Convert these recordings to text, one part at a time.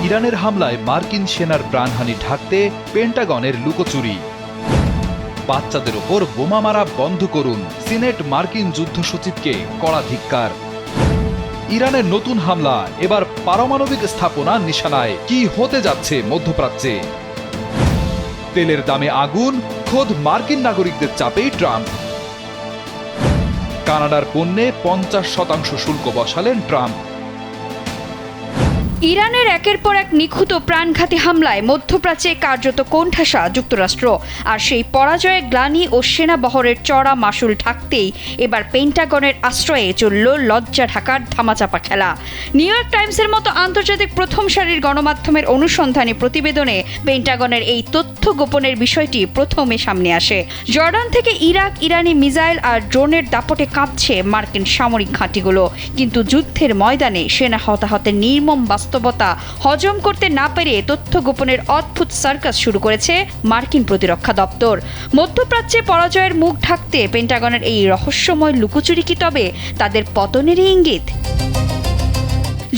ইরানের হামলায় মার্কিন সেনার প্রাণহানি ঢাকতে পেন্টাগনের লুকোচুরি। বাচ্চাদের ওপর বোমা মারা বন্ধ করুন, সিনেট মার্কিন যুদ্ধ সচিবকে কড়া ধিক্কার। ইরানের নতুন হামলা, এবার পারমাণবিক স্থাপনা নিশানায়। কি হতে যাচ্ছে মধ্যপ্রাচ্যে? তেলের দামে আগুন, খোদ মার্কিন নাগরিকদের চাপেই ট্রাম্প। কানাডার পণ্যে 50% শুল্ক বসালেন ট্রাম্প। ইরানের একের পর এক নিখুঁত প্রাণঘাতী হামলায় মধ্যপ্রাচ্যে কার্যত কোণঠাসা যুক্তরাষ্ট্র। আর সেই পরাজয়ে গ্লানি ও সেনাবহরের চড়া মাশুল ঢাকতেই এবার পেন্টাগনের আশ্রয়ে চলল লজ্জা ঢাকার ধামাচাপা খেলা। নিউ ইয়র্ক টাইমসের মতো আন্তর্জাতিক প্রথম সারির গণমাধ্যমের অনুসন্ধানী প্রতিবেদনে পেন্টাগনের এই তথ্য গোপনের বিষয়টি প্রথমে সামনে আসে। জর্ডান থেকে ইরাক ইরানি মিসাইল আর ড্রোনের দাপটে কাঁপছে মার্কিন সামরিক ঘাঁটিগুলো, কিন্তু যুদ্ধের ময়দানে সেনা হতাহতের নির্মম বাস্তবতা হজম করতে না পেরে তথ্য গোপনের অদ্ভুত সার্কাস শুরু করেছে মার্কিন প্রতিরক্ষা দপ্তর। মধ্যপ্রাচ্যে পরাজয়ের মুখ ঢাকতে পেন্টাগনের এই রহস্যময় লুকোচুরি কি তবে তাদের পতনেরই ইঙ্গিত?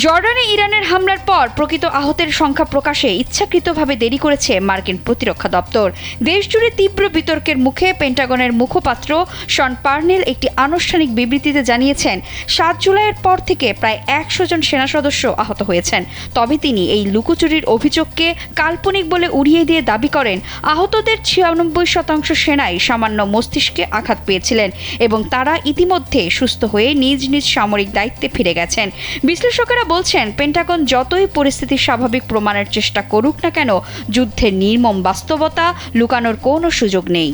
জর্ডানে ইরানের হামলার পর প্রকৃত আহতের সংখ্যা প্রকাশে ইচ্ছাকৃতভাবে দেরি করেছে মার্কিন প্রতিরক্ষা দপ্তর। দেশজুড়ে তীব্র বিতর্কের মুখে পেন্টাগনের মুখপাত্র শন পার্নেল একটি আনুষ্ঠানিক বিবৃতিতে জানিয়েছেন, 7 জুলাইয়ের পর থেকে প্রায় 100 জন সেনা সদস্য আহত হয়েছেন। তবে তিনি এই লুকোচুরির অভিযোগকে কাল্পনিক বলে উড়িয়ে দিয়ে দাবি করেন, আহতদের 96% সেনাই সামান্য মস্তিষ্কে আঘাত পেয়েছিলেন এবং তারা ইতিমধ্যে সুস্থ হয়ে নিজ নিজ সামরিক দায়িত্বে ফিরে গেছেন। বিশ্লেষকেরা বলছেন, পেন্টাগন যতই পরিস্থিতি স্বাভাবিক প্রমাণের চেষ্টা করুক না কেন, যুদ্ধের নির্মম বাস্তবতা লুকানোর কোনো সুযোগ নেই।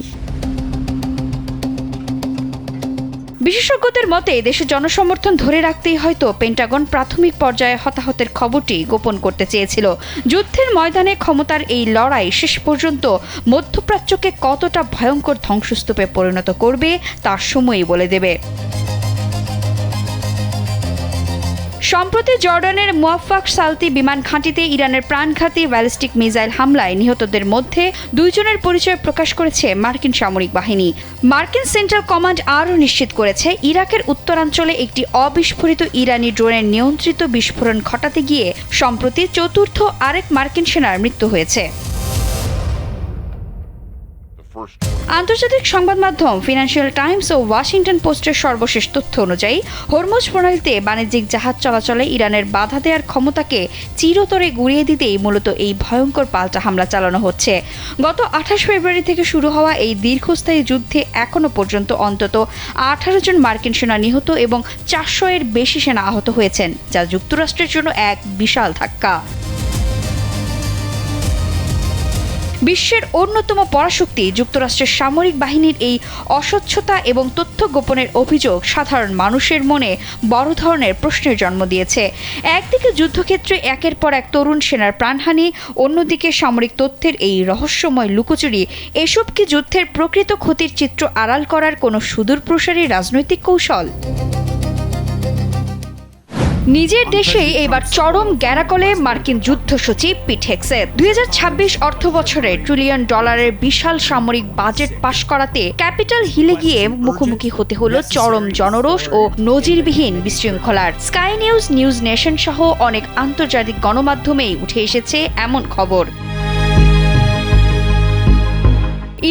বিশেষজ্ঞদের মতে দেশের জনসমর্থন ধরে রাখতেই হয়তো পেন্টাগন প্রাথমিক পর্যায়ে হতাহতের খবরটি গোপন করতে চেয়েছিল। যুদ্ধের ময়দানে ক্ষমতার এই লড়াই শেষ পর্যন্ত মধ্যপ্রাচ্যকে কতটা ভয়ঙ্কর ধ্বংসস্তূপে পরিণত করবে তার সময়ই বলে দেবে। সম্প্রতি জর্ডানের মুয়াফফাক সালতি বিমান ঘাঁটিতে ইরানের প্রাণঘাতী ব্যালিস্টিক মিসাইল হামলায় নিহতদের মধ্যে 2 জনের পরিচয় প্রকাশ করেছে মার্কিন সামরিক বাহিনী। মার্কিন সেন্ট্রাল কমান্ড আরও নিশ্চিত করেছে, ইরাকের উত্তরাঞ্চলে একটি অবিস্ফোরিত ইরানি ড্রোনের নিয়ন্ত্রিত বিস্ফোরণ ঘটাতে গিয়ে সম্প্রতি চতুর্থ আরেক মার্কিন সেনার মৃত্যু হয়েছে। আন্তর্জাতিক সংবাদ মাধ্যম ফিনান্সিয়াল টাইমস ও ওয়াশিংটন পোস্টের সর্বশেষ তথ্য অনুযায়ী হরমুজ প্রণালীতে বাণিজ্যিক জাহাজ চলাচলে ইরানের বাধা দেওয়ার ক্ষমতাকে চিরতরে গুঁড়িয়ে দিতেই মূলত এই ভয়ঙ্কর পাল্টা হামলা চালানো হচ্ছে। গত 28 ফেব্রুয়ারি থেকে শুরু হওয়া এই দীর্ঘস্থায়ী যুদ্ধে এখনও পর্যন্ত অন্তত 18 জন মার্কিন সেনা নিহত এবং 400 এর বেশি সেনা আহত হয়েছেন, যা যুক্তরাষ্ট্রের জন্য এক বিশাল ধাক্কা। বিশ্বের অন্যতম পরাশক্তি যুক্তরাষ্ট্রের সামরিক বাহিনীর এই অস্বচ্ছতা এবং তথ্য গোপনের অভিযোগ সাধারণ মানুষের মনে বড় ধরনের প্রশ্নের জন্ম দিয়েছে। একদিকে যুদ্ধক্ষেত্রে একের পর এক তরুণ সেনার প্রাণহানি, অন্যদিকে সামরিক তথ্যের এই রহস্যময় লুকোচুরি। এসব কি যুদ্ধের প্রকৃত ক্ষতির চিত্র আড়াল করার কোনো সুদূরপ্রসারী রাজনৈতিক কৌশল? নিজের দেশেই এবার চরম গ্যারাকলে মার্কিন যুদ্ধ সচিব পিট হেগসেথ। 2026 অর্থ বছরে $1 ট্রিলিয়ন বিশাল সামরিক বাজেট পাশ করাতে ক্যাপিটাল হিলে গিয়ে মুখোমুখি হতে হলো চরম জনরোষ ও নজিরবিহীন বিশৃঙ্খলার। স্কাই নিউজ, নিউজ নেশন সহ অনেক আন্তর্জাতিক গণমাধ্যমেই উঠে এসেছে এমন খবর।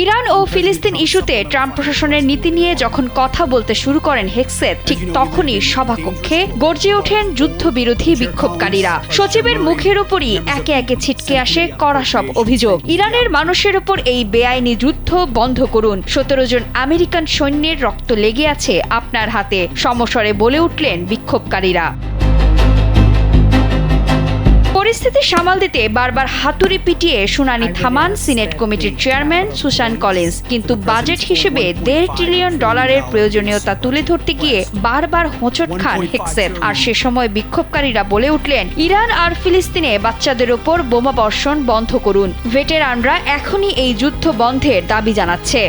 ইরান ও ফিলিস্তিন ইস্যুতে ট্রাম্প প্রশাসনের নীতি নিয়ে যখন কথা বলতে শুরু করেন হেগসেথ, ঠিক তখনই সভাকক্ষে গর্জে ওঠেন যুদ্ধবিরোধী বিক্ষোভকারীরা। সচিবের মুখের উপরই একে একে ছিটকে আসে কড়া সব অভিযোগ। ইরানের মানুষের উপর এই বেআইনি যুদ্ধ বন্ধ করুন, 17 জন আমেরিকান সৈন্যের রক্ত লেগে আছে আপনার হাতে, সমস্বরে বলে উঠলেন বিক্ষোভকারীরা। পরিস্থিতি সামাল দিতে বারবার হাতুড়ি পিটিয়ে শুনানি থামান সিনেট কমিটির চেয়ারম্যান সুসান কলিন্স, কিন্তু বাজেট হিসেবে $1.5 ট্রিলিয়ন প্রয়োজনীয়তা তুলে ধরতে গিয়ে বারবার হোঁচট খান হেগসেথ। আর সে সময় বিক্ষোভকারীরা বলে উঠলেন, ইরান আর ফিলিস্তিনে বাচ্চাদের ওপর বোমা বর্ষণ বন্ধ করুন। ভেটেরানরা এখনই এই যুদ্ধ বন্ধের দাবি জানাচ্ছে।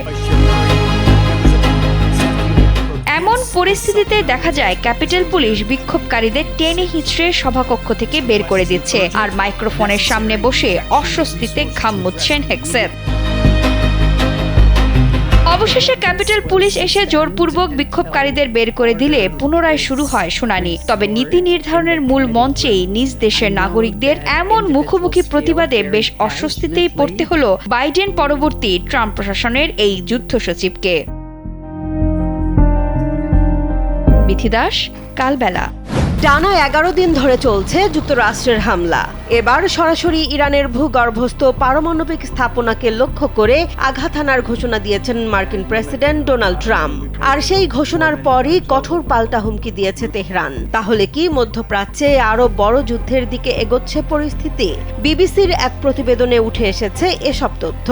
এমন পরিস্থিতিতে দেখা যায় ক্যাপিটাল পুলিশ বিক্ষোভকারীদের টেনে হিঁচড়ে সভাকক্ষ থেকে বের করে দিচ্ছে, আর মাইক্রোফোনের সামনে বসে অস্বস্তিতে ঘাম মুছছেন হেগসেথ। অবশেষে ক্যাপিটাল পুলিশ এসে জোরপূর্বক বিক্ষোভকারীদের বের করে দিলে পুনরায় শুরু হয় শুনানি। তবে নীতি নির্ধারণের মূল মঞ্চেই নিজ দেশের নাগরিকদের এমন মুখোমুখি প্রতিবাদে বেশ অস্বস্তিতেই পড়তে হলো বাইডেন পরবর্তী ট্রাম্প প্রশাসনের এই যুদ্ধ সচিবকে। বিথি দাস, কালবেলা। টানা 11 দিন ধরে চলছে যুক্তরাষ্ট্রের হামলা। এবার সরাসরি ইরানের ভূগর্ভস্থ পারমাণবিক স্থাপনাকে লক্ষ্য করে আঘাত হানার ঘোষণা দিয়েছেন মার্কিন প্রেসিডেন্ট ডোনাল্ড ট্রাম্প। আর সেই ঘোষণার পরই কঠোর পাল্টা হুমকি দিয়েছে তেহরান। তাহলে কি মধ্যপ্রাচ্যে আরো বড় যুদ্ধের দিকে এগোচ্ছে পরিস্থিতি? বিবিসির এক প্রতিবেদনে উঠে এসেছে এসব তথ্য।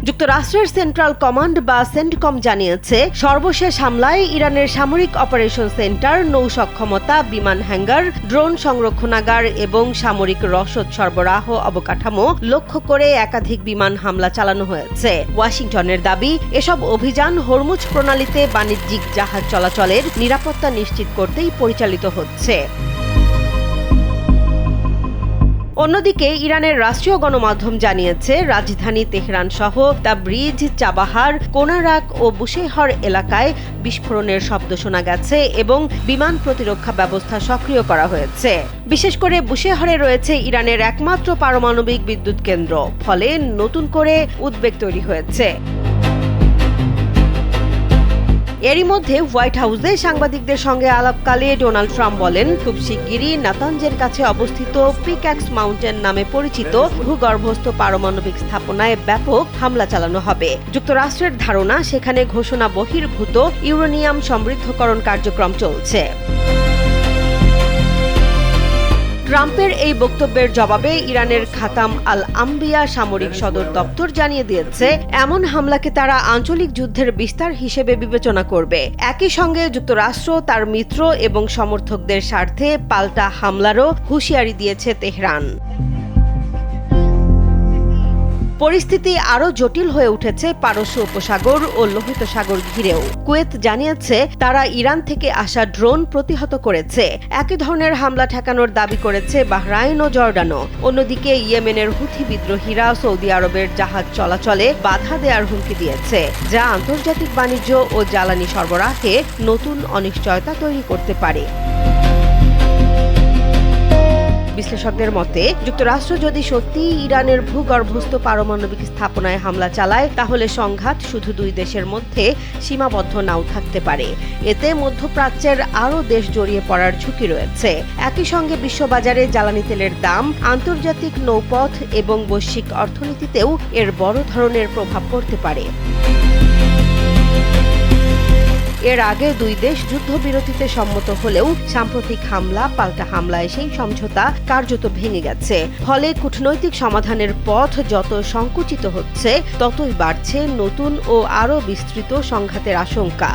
যুক্তরাষ্ট্রের সেন্ট্রাল কমান্ড বা সেন্টকম জানিয়েছে, সর্বশেষ হামলায় ইরানের সামরিক অপারেশন সেন্টার, নৌ সক্ষমতা, বিমান হ্যাঙ্গার, ড্রোন সংরক্ষণাগার এবং সামরিক রসদ সরবরাহ অবকাঠামো লক্ষ্য করে একাধিক বিমান হামলা চালানো হয়েছে। ওয়াশিংটনের দাবি, এসব অভিযান হরমুজ প্রণালীতে বাণিজ্যিক জাহাজ চলাচলের নিরাপত্তা নিশ্চিত করতেই পরিচালিত হচ্ছে। অন্যদিকে ইরানের রাষ্ট্রীয় গণমাধ্যম জানিয়েছে, রাজধানী তেহরান সহ তাবরিজ, চাবাহার, কোনারাক ও বুশেহর এলাকায় বিস্ফোরণের শব্দ শোনা গেছে এবং বিমান প্রতিরক্ষা ব্যবস্থা সক্রিয় করা হয়েছে। বিশেষ করে বুশেহরে রয়েছে ইরানের একমাত্র পারমাণবিক বিদ্যুৎ কেন্দ্র, ফলে নতুন করে উদ্বেগ তৈরি হয়েছে। এরই মধ্যে হোয়াইট হাউসে সাংবাদিকদের সঙ্গে আলাপকালে ডোনাল্ড ট্রাম্প বলেন, খুব শিগগিরই নাতানজের কাছে অবস্থিত পিক্যাক্স মাউন্টেন নামে পরিচিত ভূগর্ভস্থ পারমাণবিক স্থাপনায় ব্যাপক হামলা চালানো হবে। যুক্তরাষ্ট্রের ধারণা, সেখানে ঘোষণা বহির্ভূত ইউরেনিয়াম সমৃদ্ধকরণ কার্যক্রম চলছে। ট্রাম্পের এই বক্তব্যের জবাবে ইরানের খাতাম আল আম্বিয়া সামরিক সদর দপ্তর জানিয়ে দিয়েছে, এমন হামলাকে তারা আঞ্চলিক যুদ্ধের বিস্তার হিসেবে বিবেচনা করবে। একই সঙ্গে যুক্তরাষ্ট্র তার মিত্র এবং সমর্থকদের স্বার্থে পাল্টা হামলারও হুঁশিয়ারি দিয়েছে তেহরান। পরিস্থিতি আরও জটিল হয়ে উঠেছে পারস্য উপসাগর ও লোহিত সাগর ঘিরেও। কুয়েত জানিয়েছে, তারা ইরান থেকে আসা ড্রোন প্রতিহত করেছে। একই ধরনের হামলা ঠেকানোর দাবি করেছে বাহরাইন ও জর্ডানও। অন্যদিকে ইয়েমেনের হুথি বিদ্রোহীরা সৌদি আরবের জাহাজ চলাচলে বাধা দেওয়ার হুমকি দিয়েছে, যা আন্তর্জাতিক বাণিজ্য ও জ্বালানি সরবরাহে নতুন অনিশ্চয়তা তৈরি করতে পারে। বিশ্লেষকদের মতে, যুক্তরাষ্ট্র যদি সত্যিই ইরানের ভূগর্ভস্থ পারমাণবিক স্থাপনায় হামলা চালায়, তাহলে সংঘাত শুধু দুই দেশের মধ্যে সীমাবদ্ধ নাও থাকতে পারে। এতে মধ্যপ্রাচ্যের আরও দেশ জড়িয়ে পড়ার ঝুঁকি রয়েছে। একই সঙ্গে বিশ্ববাজারে জ্বালানি তেলের দাম, আন্তর্জাতিক নৌপথ এবং বৈশ্বিক অর্থনীতিতেও এর বড় ধরনের প্রভাব পড়তে পারে। এর আগে দুই দেশ যুদ্ধবিরতিতে সম্মত হলেও সাম্প্রতিক হামলা পাল্টা হামলায় সেই সমঝোতা কার্যত ভেঙে গেছে। ফলে কূটনৈতিক সমাধানের পথ যত সংকুচিত হচ্ছে, ততই বাড়ছে নতুন ও আরও বিস্তৃত সংঘাতের আশঙ্কা।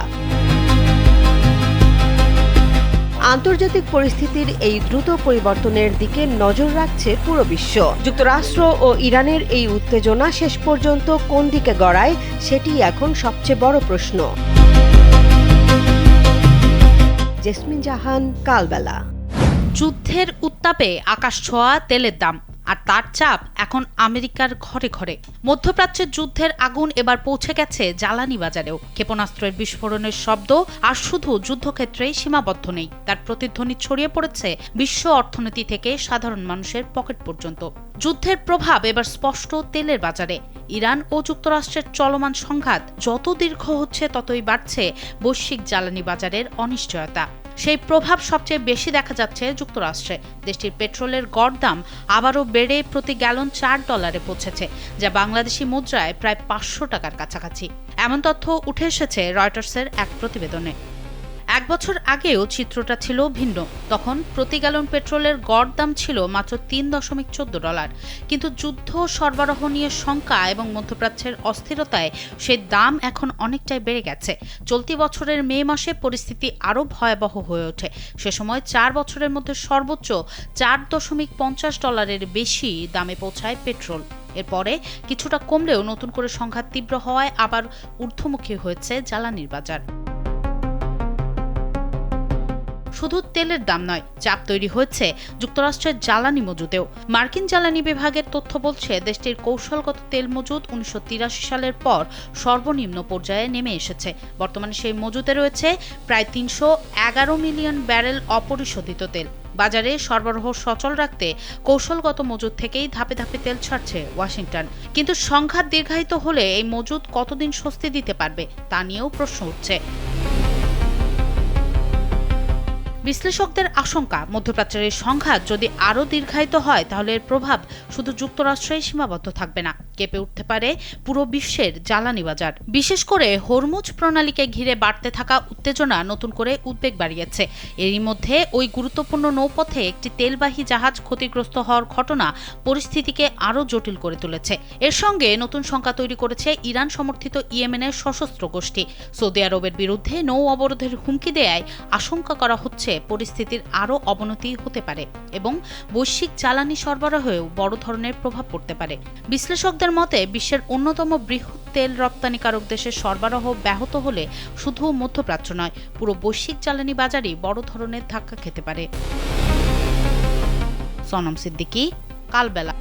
আন্তর্জাতিক পরিস্থিতির এই দ্রুত পরিবর্তনের দিকে নজর রাখছে পুরো বিশ্ব। যুক্তরাষ্ট্র ও ইরানের এই উত্তেজনা শেষ পর্যন্ত কোন দিকে গড়ায়, সেটি এখন সবচেয়ে বড় প্রশ্ন। জেসমিন জাহান, কালবেলা। যুদ্ধের উত্তাপে আকাশ ছোঁয়া তেলের দাম, আর তার চাপ এখন আমেরিকার ঘরে ঘরে। মধ্যপ্রাচ্যের যুদ্ধের আগুন এবার পৌঁছে গেছে জ্বালানি বাজারেও। ক্ষেপণাস্ত্রের বিস্ফোরণের শব্দ আর শুধু যুদ্ধক্ষেত্রেই সীমাবদ্ধ নেই, তার প্রতিধ্বনি ছড়িয়ে পড়েছে বিশ্ব অর্থনীতি থেকে সাধারণ মানুষের পকেট পর্যন্ত। যুদ্ধের প্রভাব এবার স্পষ্ট তেলের বাজারে। ইরান ও যুক্তরাষ্ট্রের চলমান সংঘাত যত দীর্ঘ হচ্ছে, ততই বাড়ছে বৈশ্বিক জ্বালানি বাজারের অনিশ্চয়তা। সেই প্রভাব সবচেয়ে বেশি দেখা যাচ্ছে যুক্তরাষ্ট্রে। দেশটির পেট্রোলের গড় দাম আবারও বেড়ে প্রতি গ্যালন $4 পৌঁছেছে, যা বাংলাদেশি মুদ্রায় প্রায় 500 টাকার কাছাকাছি। এমন তথ্য উঠে এসেছে রয়টার্সের এক প্রতিবেদনে। এক বছর আগেও চিত্রটা ছিল ভিন্ন। তখন প্রতি গ্যালন পেট্রোলের গড় দাম ছিল মাত্র $3.14, কিন্তু যুদ্ধ, সরবরাহ নিয়ে শঙ্কা এবং মধ্যপ্রাচ্যের অস্থিরতায় সেই দাম এখন অনেকটাই বেড়ে গেছে। চলতি বছরের মে মাসে পরিস্থিতি আরও ভয়াবহ হয়ে ওঠে। সে সময় 4 বছরের মধ্যে সর্বোচ্চ $4.50 বেশি দামে পৌঁছায় পেট্রোল। এরপরে কিছুটা কমলেও নতুন করে সংঘাত তীব্র হওয়ায় আবার ঊর্ধ্বমুখী হয়েছে জ্বালানির বাজার। শুধু তেলের দাম নয়, চাপ তৈরি হয়েছে যুক্তরাষ্ট্রের জ্বালানি মজুদেও। মার্কিন জ্বালানি বিভাগের তথ্য বলছে দেশটির কৌশলগত তেল মজুদ 1983 সালের পর সর্বনিম্ন পর্যায়ে নেমে এসেছে। বর্তমানে সেই মজুদে রয়েছে প্রায় 311 মিলিয়ন ব্যারেল অপরিশোধিত তেল। বাজারে সরবরাহ সচল রাখতে কৌশলগত মজুদ থেকেই ধাপে ধাপে তেল ছাড়ছে ওয়াশিংটন। কিন্তু সংঘাত দীর্ঘায়িত হলে এই মজুদ কতদিন স্বস্তি দিতে পারবে তা নিয়েও প্রশ্ন উঠছে। বিশ্লেষকদের আশঙ্কা, মধ্যপ্রাচ্যের এই সংঘাত যদি আরও দীর্ঘায়িত হয় তাহলে এর প্রভাব শুধু যুক্তরাষ্ট্রেই সীমাবদ্ধ থাকবে না, কেঁপে উঠতে পারে পুরো বিশ্বের জ্বালানি বাজার। বিশেষ করে হরমুজ প্রণালীকে ঘিরে বাড়তে থাকা উত্তেজনা নতুন করে উদ্বেগ বাড়িয়েছে। এরই মধ্যে ওই গুরুত্বপূর্ণ নৌপথে একটি তেলবাহী জাহাজ ক্ষতিগ্রস্ত হওয়ার ঘটনা পরিস্থিতিকে আরও জটিল করে তুলেছে। এর সঙ্গে নতুন শঙ্কা তৈরি করেছে ইরান সমর্থিত ইয়েমেনের সশস্ত্র গোষ্ঠী। সৌদি আরবের বিরুদ্ধে নৌ অবরোধের হুমকি দেয়ায় আশঙ্কা করা হচ্ছে পরিস্থিতির আরও অবনতি হতে পারে এবং বৈশ্বিক জ্বালানি সরবরাহেও বড় ধরনের প্রভাব পড়তে পারে। বিশ্লেষকদের মতে বিশ্বের অন্যতম বৃহৎ তেল রপ্তানিকারক দেশের সরবরাহ ব্যাহত হলে শুধু মধ্যপ্রাচ্য নয়, পুরো বৈশ্বিক জ্বালানি বাজারই বড় ধরনের ধাক্কা খেতে পারে। সনম সিদ্দিকী, কালবেলা।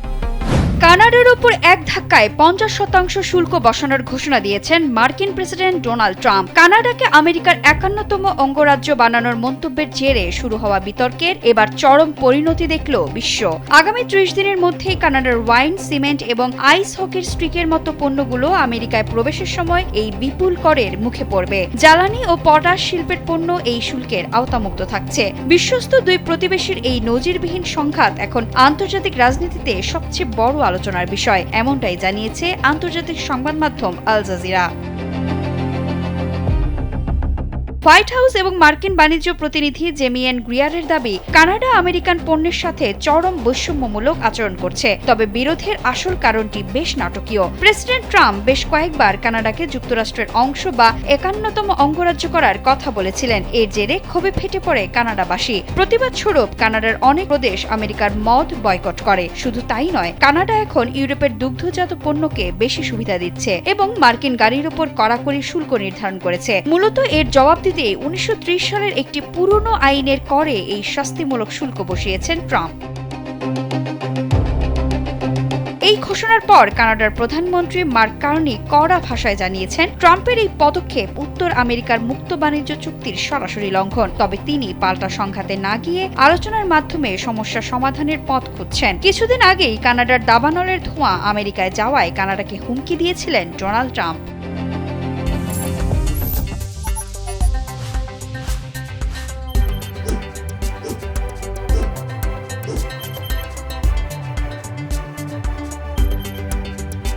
কানাডার উপর এক ধাক্কায় 50% শুল্ক বসানোর ঘোষণা দিয়েছেন মার্কিন প্রেসিডেন্ট ডোনাল্ড ট্রাম্প। কানাডাকে আমেরিকার 51তম অঙ্গরাজ্য বানানোর মন্তব্যের জেরে শুরু হওয়া বিতর্কের এবার চরম পরিণতি দেখল বিশ্ব। আগামী 30 দিনের মধ্যেই কানাডার ওয়াইন, সিমেন্ট এবং আইস হকির স্ট্রিকের মতো পণ্যগুলো আমেরিকায় প্রবেশের সময় এই বিপুল করের মুখে পড়বে। জ্বালানি ও পটাশ শিল্পের পণ্য এই শুল্কের আওতামুক্ত থাকছে। বিশ্বস্ত দুই প্রতিবেশীর এই নজিরবিহীন সংঘাত এখন আন্তর্জাতিক রাজনীতিতে সবচেয়ে বড় আলোচনার বিষয়, এমনটাই জানিয়েছে আন্তর্জাতিক সংবাদ মাধ্যম আল জাজিরা। হোয়াইট হাউস এবং মার্কিন বাণিজ্য প্রতিনিধি জেমিয়েন গ্রিয়ারের দাবি, কানাডা আমেরিকান পণ্যের সাথে চরম বৈষম্যমূলক আচরণ করছে। তবে বিরোধের আসল কারণটি বেশ নাটকীয়। প্রেসিডেন্ট ট্রাম্প বেশ কয়েকবার কানাডাকে যুক্তরাষ্ট্রের অংশ বা 51তম অঙ্গরাজ্য করার কথা বলেছিলেন। এর জেরে ক্ষোভে ফেটে পড়ে কানাডাবাসী। প্রতিবাদ স্বরূপ কানাডার অনেক প্রদেশ আমেরিকার মদ বয়কট করে। শুধু তাই নয়, কানাডা এখন ইউরোপের দুগ্ধজাত পণ্যকে বেশি সুবিধা দিচ্ছে এবং মার্কিন গাড়ির উপর কড়াকড়ি শুল্ক নির্ধারণ করেছে। মূলত এর জবাব দিতে 1930 সালের একটি পুরনো আইনের করে এই শাস্তিমূলক শুল্ক বসিয়েছেন ট্রাম্প। এই ঘোষণার পর কানাডার প্রধানমন্ত্রী মার্ক কার্নি কড়া ভাষায় জানিয়েছেন, ট্রাম্পের এই পদক্ষেপ উত্তর আমেরিকার মুক্ত বাণিজ্য চুক্তির সরাসরি লঙ্ঘন। তবে তিনি পাল্টা সংঘাতে না গিয়ে আলোচনার মাধ্যমে সমস্যা সমাধানের পথ খুঁজছেন। কিছুদিন আগেই কানাডার দাবানলের ধোঁয়া আমেরিকায় যাওয়ায় কানাডাকে হুমকি দিয়েছিলেন ডোনাল্ড ট্রাম্প।